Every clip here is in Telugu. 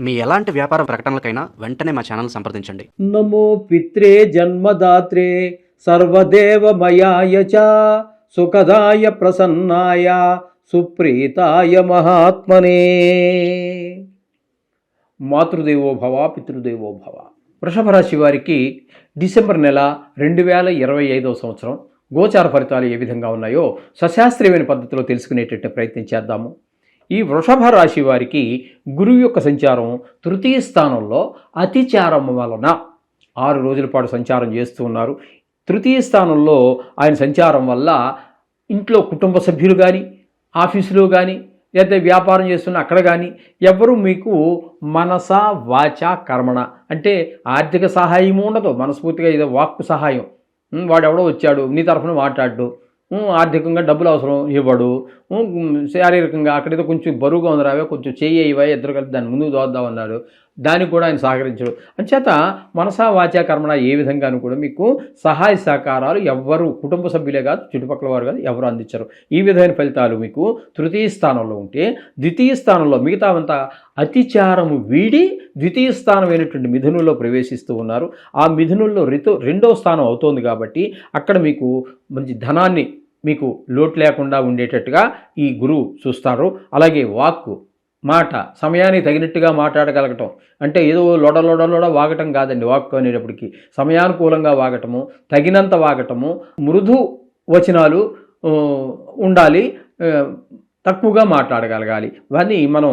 మీ ఎలాంటి వ్యాపార ప్రకటనలకైనా వెంటనే మా ఛానల్ సంప్రదించండి. నమో పిత్రే జన్మదాత్రే సర్వదేవమయాయ చ సుఖదాయ ప్రసన్నాయ సుప్రీతాయ మహాత్మనే. మాతృదేవో భవ పితృదేవో భవ. వృషభ రాశి వారికి డిసెంబర్ నెల 2025వ సంవత్సరం గోచార ఫలితాలు ఏ విధంగా ఉన్నాయో సశాస్త్రీయమైన పద్ధతిలో తెలుసుకునేటట్టు ప్రయత్నం చేద్దాము. ఈ వృషభ రాశి వారికి గురువు యొక్క సంచారం తృతీయ స్థానంలో అతిచారం వలన 6 రోజుల పాటు సంచారం చేస్తూ ఉన్నారు. తృతీయ స్థానంలో ఆయన సంచారం వల్ల ఇంట్లో కుటుంబ సభ్యులు కానీ, ఆఫీసులో కానీ, లేదా వ్యాపారం చేస్తున్న అక్కడ కానీ ఎవరు మీకు మనస వాచ కర్మణ అంటే ఆర్థిక సహాయం ఉండదు. మనస్ఫూర్తిగా ఏదో వాక్కు సహాయం, వాడెవడో వచ్చాడు నీ తరఫున మాట్లాడు, ఆర్థికంగా డబ్బులు అవసరం ఇవ్వడు, శారీరకంగా అక్కడేదో కొంచెం బరువుగా ఉంది రావే కొంచెం చెయ్యి ఇవ్వ ఇద్దరు కలిసి దాన్ని ముందుకు దోద్దాం అన్నాడు, దానికి కూడా ఆయన సహకరించడు. అంచేత మనసా వాచా కర్మణ ఏ విధంగానూ కూడా మీకు సహాయ సహకారాలు ఎవ్వరు కుటుంబ సభ్యులే కాదు, చుట్టుపక్కల వారు కాదు, ఎవరు అందించరు. ఈ విధమైన ఫలితాలు మీకు తృతీయ స్థానంలో ఉంటే, ద్వితీయ స్థానంలో మిగతావంతా అతిచారము వీడి ద్వితీయ స్థానమైనటువంటి మిథునంలో ప్రవేశిస్తూ ఉన్నారు. ఆ మిథునంలో రెండవ స్థానం అవుతోంది కాబట్టి అక్కడ మీకు మంచి ధనాన్ని మీకు లోటు లేకుండా ఉండేటట్టుగా ఈ గురువు చూస్తారు. అలాగే వాక్కు మాట సమయానికి తగినట్టుగా మాట్లాడగలగటం అంటే ఏదో లొడ వాగటం కాదండి. వాక్కు అనేటప్పటికీ సమయానుకూలంగా వాగటము, తగినంత వాగటము, మృదు వచనాలు ఉండాలి, తక్కువగా మాట్లాడగలగాలి. ఇవన్నీ మనం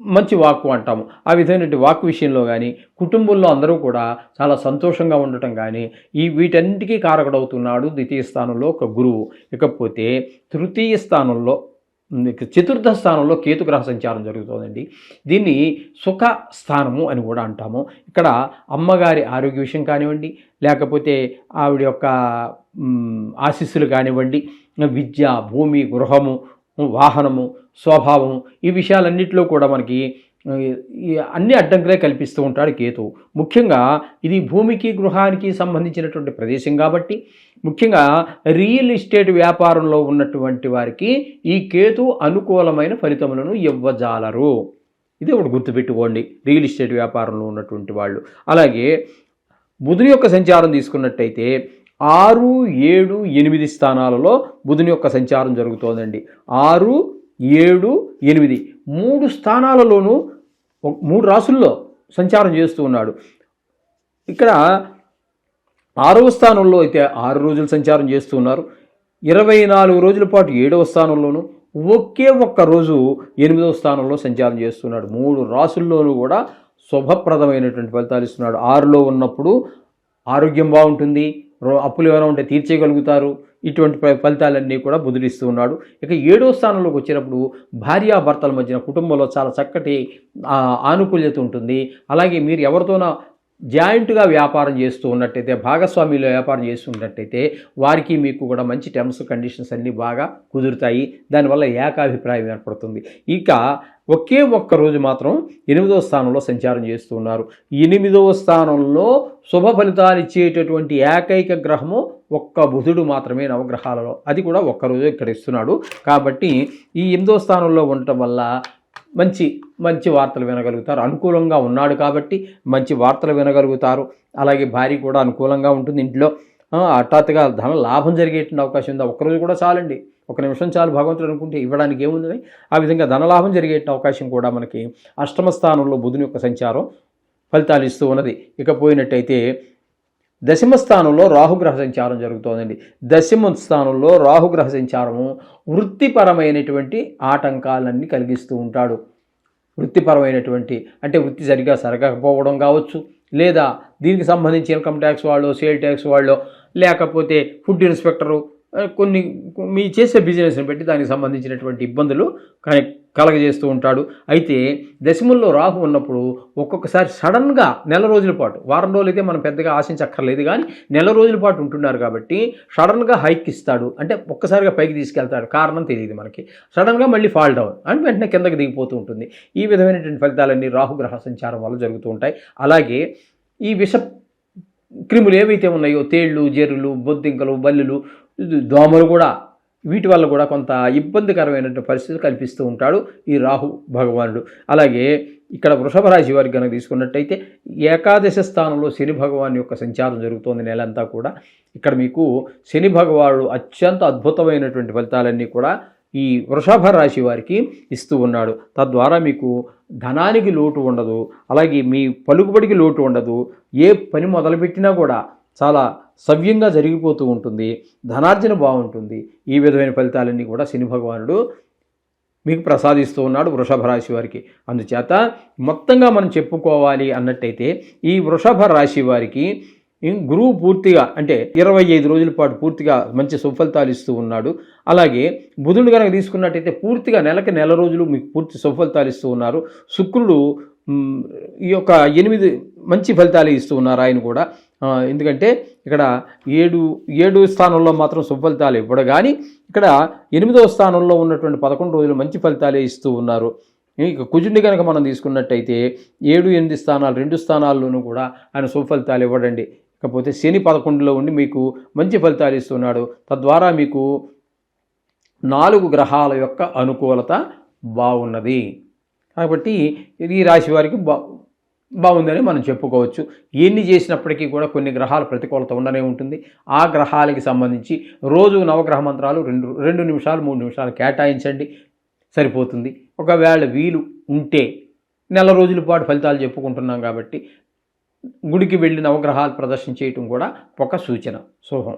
మంచి వాక్కు అంటాము. ఆ విధమైనటువంటి వాక్కు విషయంలో కానీ కుటుంబంలో అందరూ కూడా చాలా సంతోషంగా ఉండటం కానీ వీటన్నిటికీ కారకుడవుతున్నాడు ద్వితీయ స్థానంలో ఒక గురువు. ఇకపోతే తృతీయ స్థానంలో చతుర్థ స్థానంలో కేతుగ్రహ సంచారం జరుగుతుందండి. దీన్ని సుఖ స్థానము అని కూడా అంటాము. ఇక్కడ అమ్మగారి ఆరోగ్య విషయం కానివ్వండి, లేకపోతే ఆవిడ యొక్క ఆశీస్సులు కానివ్వండి, విద్య, భూమి, గృహము, వాహనము, స్వభావము, ఈ విషయాలన్నింటిలో కూడా మనకి అన్ని అడ్డంకులే కల్పిస్తూ ఉంటాడు కేతువు. ముఖ్యంగా ఇది భూమికి గృహానికి సంబంధించినటువంటి ప్రదేశం కాబట్టి ముఖ్యంగా రియల్ ఎస్టేట్ వ్యాపారంలో ఉన్నటువంటి వారికి ఈ కేతు అనుకూలమైన ఫలితములను ఇవ్వజాలరు. ఇది ఒకటి గుర్తుపెట్టుకోండి, రియల్ ఎస్టేట్ వ్యాపారంలో ఉన్నటువంటి వాళ్ళు. అలాగే బుధుని యొక్క సంచారం తీసుకున్నట్టయితే 6, 7, 8 స్థానాలలో బుధుని యొక్క సంచారం జరుగుతోందండి. 6, 7, 8 3 స్థానాలలోనూ 3 రాసుల్లో సంచారం చేస్తూ ఉన్నాడు. ఇక్కడ 6వ స్థానంలో అయితే 6 రోజులు సంచారం చేస్తూ ఉన్నారు. 24 రోజుల పాటు 7వ స్థానంలోనూ, ఒకే ఒక్క రోజు 8వ స్థానంలో సంచారం చేస్తున్నాడు. 3 రాసుల్లోనూ కూడా శుభప్రదమైనటువంటి ఫలితాలు ఇస్తున్నాడు. 6లో ఉన్నప్పుడు ఆరోగ్యం బాగుంటుంది, అప్పులు ఏమైనా ఉంటే తీర్చేయగలుగుతారు. ఇటువంటి ఫలితాలన్నీ కూడా బుధుడిస్తూ ఉన్నాడు. ఇక 7వ స్థానంలోకి వచ్చినప్పుడు భార్యాభర్తల మధ్యన కుటుంబంలో చాలా చక్కటి ఆనుకూల్యత ఉంటుంది. అలాగే మీరు ఎవరితోనో జాయింట్గా వ్యాపారం చేస్తూ ఉన్నట్టయితే, భాగస్వామ్యంలో వ్యాపారం చేస్తున్నట్టయితే వారికి మీకు కూడా మంచి టర్మ్స్ కండిషన్స్ అన్నీ బాగా కుదురుతాయి. దానివల్ల ఏకాభిప్రాయం ఏర్పడుతుంది. ఇక ఒకే ఒక్క రోజు మాత్రం 8వ స్థానంలో సంచారం చేస్తూ ఉన్నారు. 8వ స్థానంలో శుభ ఫలితాలు ఇచ్చేటటువంటి ఏకైక గ్రహము ఒక్క బుధుడు మాత్రమే నవగ్రహాలలో, అది కూడా ఒక్కరోజు ఇక్కడ ఇస్తున్నాడు. కాబట్టి ఈ 8వ స్థానంలో ఉండటం వల్ల మంచి వార్తలు వినగలుగుతారు. అనుకూలంగా ఉన్నాడు కాబట్టి మంచి వార్తలు వినగలుగుతారు. అలాగే భార్య కూడా అనుకూలంగా ఉంటుంది. ఇంట్లో హఠాత్తుగా ధన లాభం జరిగేటువంటి అవకాశం ఉంది. ఒక్కరోజు కూడా చాలండి, 1 నిమిషం చాలు భగవంతుడు అనుకుంటే, ఇవ్వడానికి ఏముంది. ఆ విధంగా ధనలాభం జరిగే అవకాశం కూడా మనకి అష్టమ స్థానంలో బుధుని యొక్క సంచారం ఫలితాలు ఇస్తూ ఉన్నది. ఇక పోయినట్టయితే దశమ స్థానంలో రాహుగ్రహ సంచారం జరుగుతోందండి. దశమ స్థానంలో రాహుగ్రహ సంచారము వృత్తిపరమైనటువంటి ఆటంకాలన్నీ కలిగిస్తూ ఉంటాడు. వృత్తిపరమైనటువంటి అంటే వృత్తి సరిగా జరగకపోవడం కావచ్చు, లేదా దీనికి సంబంధించి ఇన్కమ్ ట్యాక్స్ వాళ్ళు, సేల్ ట్యాక్స్ వాళ్ళు, లేకపోతే ఫుడ్ ఇన్స్పెక్టరు, కొన్ని మీ చేసే బిజినెస్ని బట్టి దానికి సంబంధించినటువంటి ఇబ్బందులు కలగజేస్తూ ఉంటాడు. అయితే దశముల్లో రాహు ఉన్నప్పుడు ఒక్కొక్కసారి సడన్గా నెల రోజుల పాటు, వారం రోజులు అయితే మనం పెద్దగా ఆశించక్కర్లేదు, కానీ నెల రోజుల పాటు ఉంటున్నారు కాబట్టి సడన్గా హైక్ ఇస్తాడు. అంటే ఒక్కసారిగా పైకి తీసుకెళ్తాడు, కారణం తెలియదు మనకి. సడన్గా మళ్ళీ ఫాల్ డౌన్ అంటే వెంటనే కిందకి దిగిపోతూ ఉంటుంది. ఈ విధమైనటువంటి ఫలితాలన్నీ రాహుగ్రహ సంచారం వల్ల జరుగుతూ ఉంటాయి. అలాగే ఈ విష క్రిములు ఏవైతే ఉన్నాయో, తేళ్ళు, జెర్రులు, బొద్దింకలు, బల్లులు, దోమలు కూడా, వీటి వల్ల కూడా కొంత ఇబ్బందికరమైనటువంటి పరిస్థితులు కల్పిస్తూ ఉంటాడు ఈ రాహు భగవానుడు. అలాగే ఇక్కడ వృషభ రాశి వారికి కనుక తీసుకున్నట్టయితే ఏకాదశ స్థానంలో శని భగవాన్ యొక్క సంచారం జరుగుతోంది నెలంతా కూడా. ఇక్కడ మీకు శని భగవానుడు అత్యంత అద్భుతమైనటువంటి ఫలితాలన్నీ కూడా ఈ వృషభ రాశి వారికి ఇస్తూ ఉన్నాడు. తద్వారా మీకు ధనానికి లోటు ఉండదు, అలాగే మీ పలుకుబడికి లోటు ఉండదు. ఏ పని మొదలుపెట్టినా కూడా చాలా సవ్యంగా జరిగిపోతూ ఉంటుంది, ధనార్జన బాగుంటుంది. ఈ విధమైన ఫలితాలన్నీ కూడా శని భగవానుడు మీకు ప్రసాదిస్తూ ఉన్నాడు వృషభ రాశి వారికి. అందుచేత మొత్తంగా మనం చెప్పుకోవాలి అన్నట్టయితే ఈ వృషభ రాశి వారికి గురువు పూర్తిగా అంటే 25 రోజుల పాటు పూర్తిగా మంచి సుఫలితాలు ఇస్తూ ఉన్నాడు. అలాగే బుధుడు కనుక తీసుకున్నట్టయితే పూర్తిగా నెల రోజులు మీకు పూర్తి సుఫలితాలు ఇస్తూ ఉన్నారు. శుక్రుడు ఈ యొక్క 8 మంచి ఫలితాలు ఇస్తూ ఉన్నారు ఆయన కూడా. ఎందుకంటే ఇక్కడ 7 స్థానంలో మాత్రం సుఫలితాలు ఇవ్వడు, కానీ ఇక్కడ 8వ స్థానంలో ఉన్నటువంటి 11 రోజులు మంచి ఫలితాలే ఇస్తూ ఉన్నారు. ఇక కుజుడిని కనుక మనం తీసుకున్నట్టయితే 7, 8 స్థానాలు 2 స్థానాల్లోనూ కూడా ఆయన సుఫలితాలు ఇవ్వడండి. ఇకపోతే శని 11లో ఉండి మీకు మంచి ఫలితాలు ఇస్తున్నాడు. తద్వారా మీకు 4 గ్రహాల యొక్క అనుకూలత బాగున్నది. కాబట్టి ఈ రాశి వారికి బాగుందని మనం చెప్పుకోవచ్చు. ఎన్ని చేసినప్పటికీ కూడా కొన్ని గ్రహాల ప్రతికూలత ఉండనే ఉంటుంది. ఆ గ్రహాలకి సంబంధించి రోజు నవగ్రహ మంత్రాలు 2 నిమిషాలు 3 నిమిషాలు కేటాయించండి, సరిపోతుంది. ఒకవేళ వీలు ఉంటే నెల రోజుల పాటు ఫలితాలు చెప్పుకుంటున్నాం కాబట్టి గుడికి వెళ్ళి నవగ్రహాలు ప్రదర్శన చేయటం కూడా ఒక సూచన. శుభం.